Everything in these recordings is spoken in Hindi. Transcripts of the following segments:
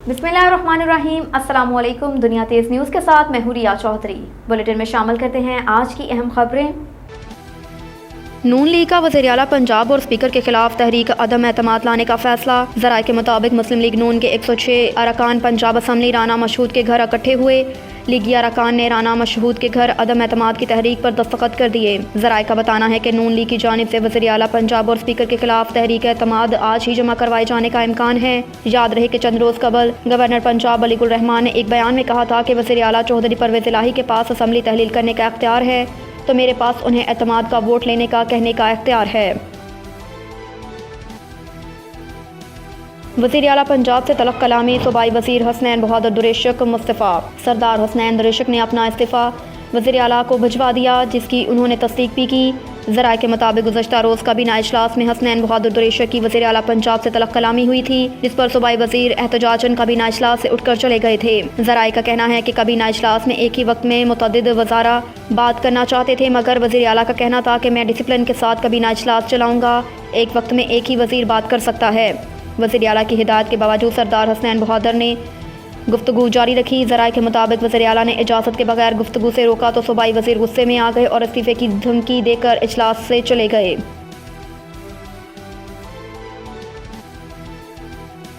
बिस्मिल्लाहिर्रहमानिर्रहीम। अस्सलाम वालेकुम। दुनिया तेज़ न्यूज़ के साथ मैं हूं रिया चौधरी। बुलेटिन में शामिल करते हैं आज की अहम खबरें। नून लीग का वज़ीर आला पंजाब और स्पीकर के खिलाफ तहरीक अदम एतमाद लाने का फैसला। ज़राए के मुताबिक मुस्लिम लीग नून के 106 अरकान पंजाब असम्बली राना मशहूद के घर इकट्ठे हुए। लीगी अरकान ने राना मशहूद के घर अदम एतमाद की तहरीक पर दस्तखत कर दिए। ज़राए का बताना है कि नून लीग की जानिब से वज़ीर आला पंजाब और स्पीकर के खिलाफ तहरीक एतमाद आज ही जमा करवाए जाने का इम्कान है। याद रहे कि चंद रोज़ कबल गवर्नर पंजाब अलीकुल रहमान ने एक बयान में कहा था कि वज़ीर आला चौधरी परवेज़ इलाही के पास असम्बली तहलील करने का इख्तियार है, तो मेरे पास उन्हें एतमाद का वोट लेने का कहने का इख्तियार है। वज़ीर आला पंजाब से तलब कलामी। सूबाई वज़ीर हसनैन बहादुर दुरेशक मुस्तफ़ा। सरदार हसनैन दुरेशक ने अपना इस्तीफ़ा वज़ीर आला को भिजवा दिया, जिसकी उन्होंने तस्दीक भी की। ज़राए के मुताबिक गुज़श्ता रोज़ काबीना इजलास में हसनैन बहादुर दुरेशक की वज़ीर आला पंजाब से तलब कलामी हुई थी, जिस पर सूबाई वज़ीर एहतजाजन काबीना इजलास से उठकर चले गए थे। ज़राए का कहना है कि काबीना इजलास में एक ही वक्त में मुतअद्दिद वज़ारा बात करना चाहते थे, मगर वज़ीर आला का कहना था कि मैं डिसिप्लिन के साथ काबीना इजलास चलाऊँगा, एक वक्त में एक ही वज़ीर बात कर सकता है। वज़ीर आला की हिदायत के बावजूद सरदार हसनैन बहादुर ने गुफ्तगू जारी रखी। ज़राए के मुताबिक वज़ीर आला ने इजाज़त के बगैर गुफ्तगू से रोका तो सूबाई वज़ीर गुस्से में आ गए और इस्तीफ़े की धमकी देकर इजलास से चले गए।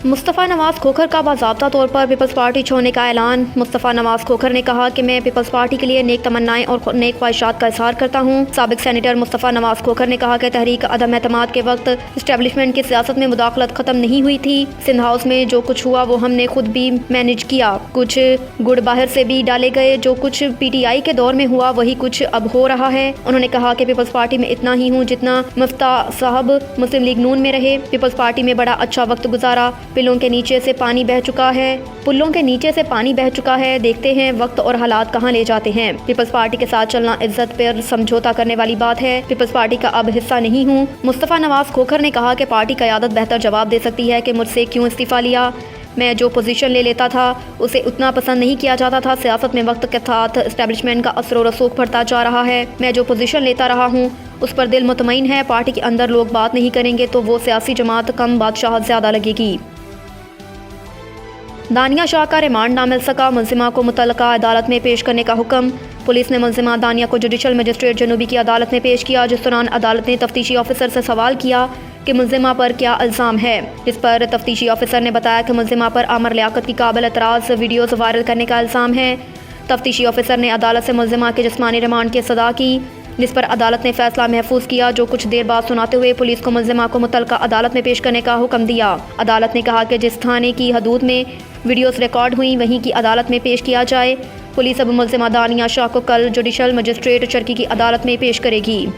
मुस्तफ़ा नवाज़ खोखर का बाज़ाब्ता तौर पर पीपल्स पार्टी छोड़ने का ऐलान। मुस्तफ़ा नवाज़ खोखर ने कहा कि मैं पीपल्स पार्टी के लिए नेक तमन्नाएं और नेक ख्वाहिशात का इज़हार करता हूँ। साबिक सेनेटर मुस्तफ़ा नवाज़ खोखर ने कहा कि तहरीक अदम एतमाद के वक्त इस्टेब्लिशमेंट की सियासत में मुदाखलत ख़त्म नहीं हुई थी। सिंध हाउस में जो कुछ हुआ वो हमने खुद भी मैनेज किया। कुछ गुड़ बाहर से भी डाले गए। जो कुछ PTI के दौर में हुआ वही कुछ अब हो रहा है। उन्होंने कहा कि पीपल्स पार्टी में इतना ही हूँ जितना मुफ्ता साहब मुस्लिम लीग नून में रहे। पीपल्स पार्टी में बड़ा अच्छा वक्त गुजारा। पुलों के नीचे से पानी बह चुका है। देखते हैं वक्त और हालात कहां ले जाते हैं। पीपल्स पार्टी के साथ चलना इज्जत पर समझौता करने वाली बात है। पीपल्स पार्टी का अब हिस्सा नहीं हूं। मुस्तफ़ा नवाज़ खोखर ने कहा कि पार्टी क़यादत बेहतर जवाब दे सकती है कि मुझसे क्यों इस्तीफ़ा लिया। मैं जो पोजीशन ले लेता था उसे उतना पसंद नहीं किया जाता था। सियासत में वक्त के साथ इस्टेब्लिशमेंट का असर और रसूख बढ़ता जा रहा है। मैं जो पोजीशन लेता रहा हूँ उस पर दिल मुतमईन है। पार्टी के अंदर लोग बात नहीं करेंगे तो वो सियासी जमात कम, बादशाहत ज़्यादा लगेगी। दानिया शाह का रिमांड ना मिल सका। मुलजिमा को मुतल्लका अदालत में पेश करने का हुक्म। पुलिस ने मुलजिमा दानिया को जुडिशल मजिस्ट्रेट जनूबी की अदालत में पेश किया, जिस दौरान अदालत ने तफ्तीशी ऑफिसर से सवाल किया कि मुलजिमा पर क्या इल्ज़ाम है। इस पर तफ्तीशी ऑफिसर ने बताया कि मुलजिमा पर आमर लियाकत की काबिल एतराज़ वीडियोज़ वायरल करने का इल्ज़ाम है। तफ्तीशी ऑफिसर ने अदालत से मुलजिमा के जिस्मानी रिमांड की इस्तदा की, जिस पर अदालत ने फैसला महफूज किया। जो कुछ देर बाद सुनाते हुए पुलिस को मुलजिमा को मुतल्लका अदालत में पेश करने का हुक्म दिया। अदालत ने कहा कि जिस थाने की हदूद में वीडियोस रिकॉर्ड हुई वहीं की अदालत में पेश किया जाए। पुलिस अब मुलजिमा दानिया शाह को कल जुडिशल मजिस्ट्रेट चरकी की अदालत में पेश करेगी।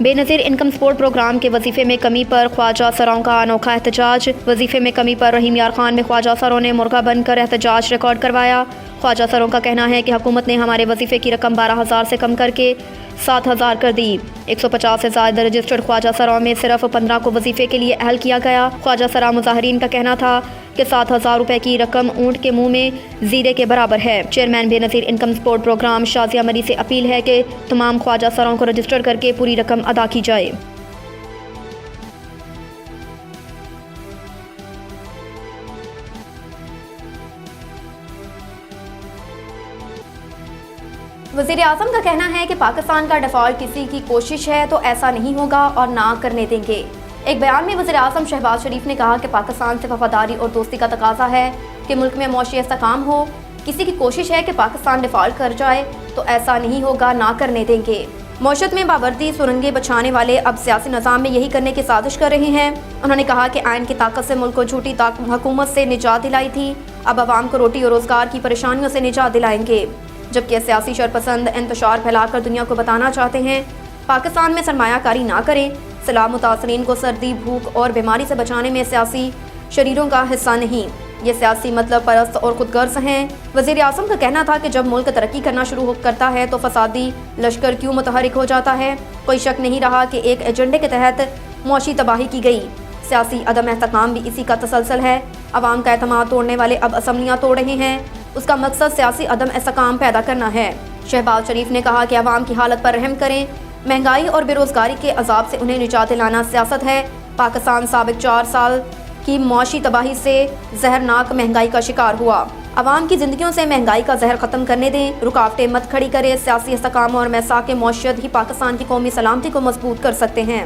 बेनज़ीर इनकम सपोर्ट प्रोग्राम के वजीफे में कमी पर ख्वाजा सरों का अनोखा एहतजाज। वजीफे में कमी पर रहीम यार खान में ख्वाजा सरों ने मुर्गा बनकर एहतजाज रिकॉर्ड करवाया। ख्वाजा सरों का कहना है कि हुकूमत ने हमारे वजीफे की रकम 12,000 से कम करके 7,000 कर दी। 150 से ज़्यादा रजिस्टर्ड ख्वाजा सरों में सिर्फ 15 को वजीफे के लिए अहल किया गया। ख्वाजा सरा मुजाहरीन का कहना था कि 7,000 रुपये की रकम ऊँट के मुँह में जीरे के बराबर है। Chairman Benazir Income Support Programme Shazia Marri से अपील है कि तमाम ख्वाजा सरों को रजिस्टर करके पूरी रकम अदा की जाए। वज़ीर आज़म का कहना है कि पाकिस्तान का डिफ़ॉल्ट किसी की कोशिश है तो ऐसा नहीं होगा और ना करने देंगे। एक बयान में वज़ीर आज़म शहबाज शरीफ ने कहा कि पाकिस्तान से वफादारी और दोस्ती का तकाजा है कि मुल्क में मौशी इस्तेहकाम हो। किसी की कोशिश है कि पाकिस्तान डिफ़ॉल्ट कर जाए तो ऐसा नहीं होगा, ना करने देंगे। मौशत में बावर्दी सुरंगें बचाने वाले अब सियासी निज़ाम में यही करने की साजिश कर रहे हैं। उन्होंने कहा कि आइन की ताकत से मुल्क को झूठी हुकूमत से निजात दिलाई थी, अब आवाम को रोटी और रोज़गार की परेशानियों से निजात दिलाएंगे। जबकि सियासी शरपसंद इंतशार फैलाकर दुनिया को बताना चाहते हैं पाकिस्तान में सरमायाकारी ना करें। सलाह मुतासरीन को सर्दी, भूख और बीमारी से बचाने में सियासी शरीरों का हिस्सा नहीं, ये सियासी मतलब परस्त और खुदगर्ज हैं। वज़ीर आज़म का कहना था कि जब मुल्क तरक्की करना शुरू करता है तो फसादी लश्कर क्यों मुतहरिक हो जाता है। कोई शक नहीं रहा कि एक एजेंडे के तहत मौशी तबाही की गई। सियासी अदम एहतकाम भी इसी का तसलसल है। अवाम का एतमाद तोड़ने वाले अब असम्बलियाँ तोड़ रहे हैं। उसका मकसद सियासी अदम इस्तेहकाम पैदा करना है। शहबाज शरीफ ने कहा कि अवाम की हालत पर रहम करें। महंगाई और बेरोजगारी के अजाब से उन्हें निजात दिलाना सियासत है। पाकिस्तान साबिक 4 साल की मौशी तबाही से जहरनाक महंगाई का शिकार हुआ। आवाम की जिंदगियों से महंगाई का जहर खत्म करने दें, रुकावटें मत खड़ी करें। सियासी इस्तेकाम और मैसाक मौशियत ही पाकिस्तान की कौमी सलामती को मजबूत कर सकते हैं।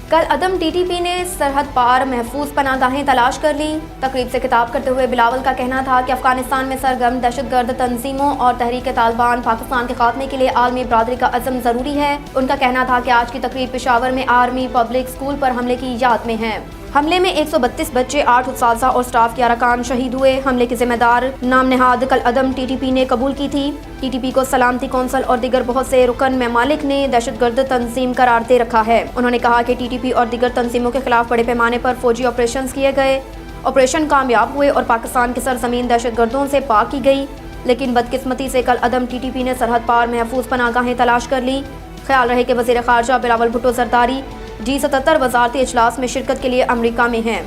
कल अदम टीटीपी ने सरहद पार महफूज पनागाहें तलाश कर ली। तकरीब से खिताब करते हुए बिलावल का कहना था कि अफगानिस्तान में सरगर्म दहशतगर्द तंजीमों और तहरीक तालिबान पाकिस्तान के खात्मे के लिए आलमी बरादरी का अज़म ज़रूरी है। उनका कहना था कि आज की तकरीब पेशावर में आर्मी पब्लिक स्कूल पर हमले की याद में है। हमले में 132 बच्चे, 8 उत्साजा और स्टाफ के अरकान शहीद हुए। हमले की जिम्मेदार नाम नेहाद कल अदम टीटीपी ने कबूल की थी। टीटीपी को सलामती कौंसल और दीगर बहुत से रुकन ममालिक ने दहशतगर्द तंजीम करार दे रखा है। उन्होंने कहा कि टीटीपी और दीगर तंजीमों के खिलाफ बड़े पैमाने पर फौजी ऑपरेशन किए गए। ऑपरेशन कामयाब हुए और पाकिस्तान की सरजमीन दहशतगर्दों से पाक की गई। लेकिन बदकिस्मती से कल अदम टीटीपी ने सरहद पार महफूज पनागाहें तलाश कर ली। ख्याल रहे कि वज़ीर ख़ारजा बिलावल भुट्टो ज़रदारी G77 वज़ारती इजलास में शिरकत के लिए अमरीका में हैं।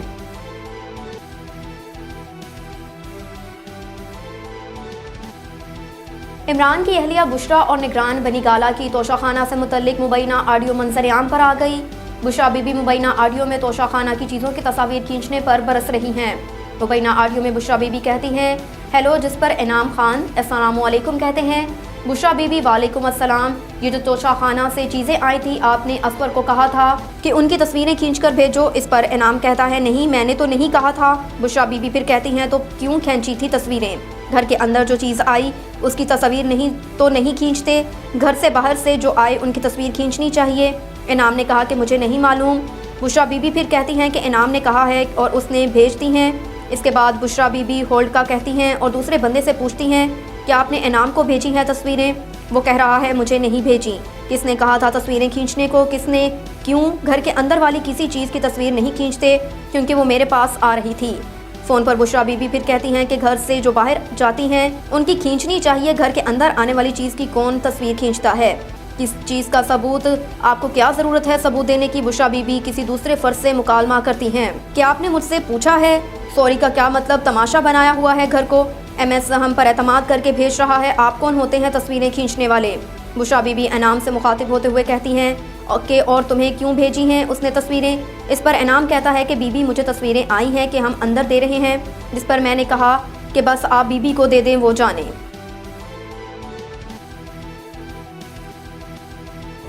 इमरान की अहलिया बुशरा और निगरान बनी गाला की तोशाखाना से मुतल्लिक मुबैना ऑडियो मंजर-ए-आम पर आ गई। बुशरा बीबी मुबैना ऑडियो में तोशाखाना की चीज़ों की तस्वीर खींचने पर बरस रही हैं। मुबैना ऑडियो में बुशरा बीबी कहती हैं हेलो, जिस पर इनाम खान अस्सलामु अलैकुम कहते हैं। बुशरा बीबी वालेकुम अस्सलाम, ये जो तोशाखाना से चीज़ें आई थी, आपने असवर को कहा था कि उनकी तस्वीरें खींचकर भेजो। इस पर इनाम कहता है नहीं, मैंने तो नहीं कहा था। बुशरा बीबी फिर कहती हैं तो क्यों खींची थी तस्वीरें? घर के अंदर जो चीज़ आई उसकी तस्वीर नहीं खींचते, घर से बाहर से जो आए उनकी तस्वीर खींचनी चाहिए। इनाम ने कहा कि मुझे नहीं मालूम। बुशरा बीबी फिर कहती हैं कि इनाम ने कहा है और उसने भेज दी हैं। इसके बाद बुशरा बीबी होल्ड का कहती हैं और दूसरे बंदे से पूछती हैं कि आपने इनाम को भेजी हैं तस्वीरें? वो कह रहा है मुझे नहीं भेजी। किसने कहा था तस्वीरें खींचने को? किसने? क्यों? घर के अंदर वाली किसी चीज़ की तस्वीर नहीं खींचते क्योंकि वो मेरे पास आ रही थी। फ़ोन पर बुशरा बीबी फिर कहती हैं कि घर से जो बाहर जाती हैं उनकी खींचनी चाहिए, घर के अंदर आने वाली चीज़ की कौन तस्वीर खींचता है? किस चीज़ का सबूत? आपको क्या ज़रूरत है सबूत देने की? बुशरा बीबी किसी दूसरे फ़र्ज से मुकालमा करती हैं कि आपने मुझसे पूछा है सॉरी का क्या मतलब? तमाशा बनाया हुआ है घर को। MS हम पर एतमाद करके भेज रहा है। आप कौन होते हैं तस्वीरें खींचने वाले? बुशरा बीबी इनाम से मुखातिब होते हुए कहती हैं कि और तुम्हें क्यों भेजी हैं उसने तस्वीरें? इस पर इनाम कहता है कि बीबी मुझे तस्वीरें आई हैं कि हम अंदर दे रहे हैं, जिस पर मैंने कहा कि बस आप बीबी को दे दें, वो जाने।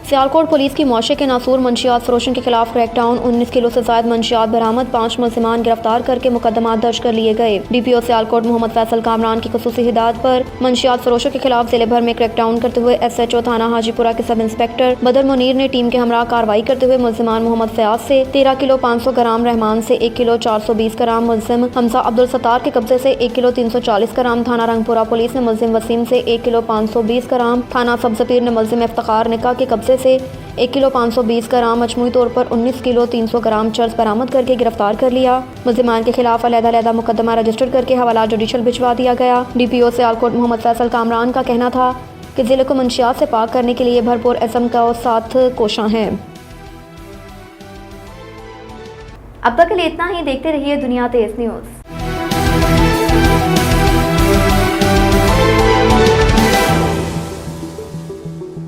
सियालकोट पुलिस की मौशे के नासूर मंशियात फरोशन के खिलाफ क्रैकडाउन। 19 किलो से ज़ायद मंशियात बरामद, 5 मुलज़िमान गिरफ्तार करके मुकदमा दर्ज कर लिए गए। DPO सियालकोट मोहम्मद फैसल कामरान की खुसूसी हिदायत पर मंशियात फरोशों के खिलाफ जिले भर में क्रैकडाउन करते हुए SHO थाना हाजीपुरा के सब इंस्पेक्टर बदर मुनीर ने टीम के हमरा कार्रवाई करते हुए मुलज़िमान मोहम्मद फयाज से 13 किलो 500 ग्राम, रहमान से 1 किलो 420 ग्राम, मुलज़िम हमजा अब्दुल सत्तार के कब्जे से 1 किलो 340 ग्राम, थाना रंगपुरा पुलिस ने मुलज़िम वसीम से 1 किलो 520 ग्राम, थाना सब्ज़पीर ने मुलज़िम इफ्तिखार निका के कब्जे से 1 किलो 520 ग्राम, मजमूई तौर पर 19 किलो 300 ग्राम चर्स बरामद करके गिरफ्तार कर लिया। मुलज़िमान के खिलाफ अलग-अलग मुकदमा रजिस्टर करके हवाला जुडिशल भिजवा दिया गया। DPO सियालकोट मोहम्मद फैसल कामरान का कहना था कि जिले को मंशियात से पाक करने के लिए भरपूर अज़म का साथ कोशां हैं। अब तक के लिए इतना ही। देखते रहिए दुनिया तेज़ न्यूज़।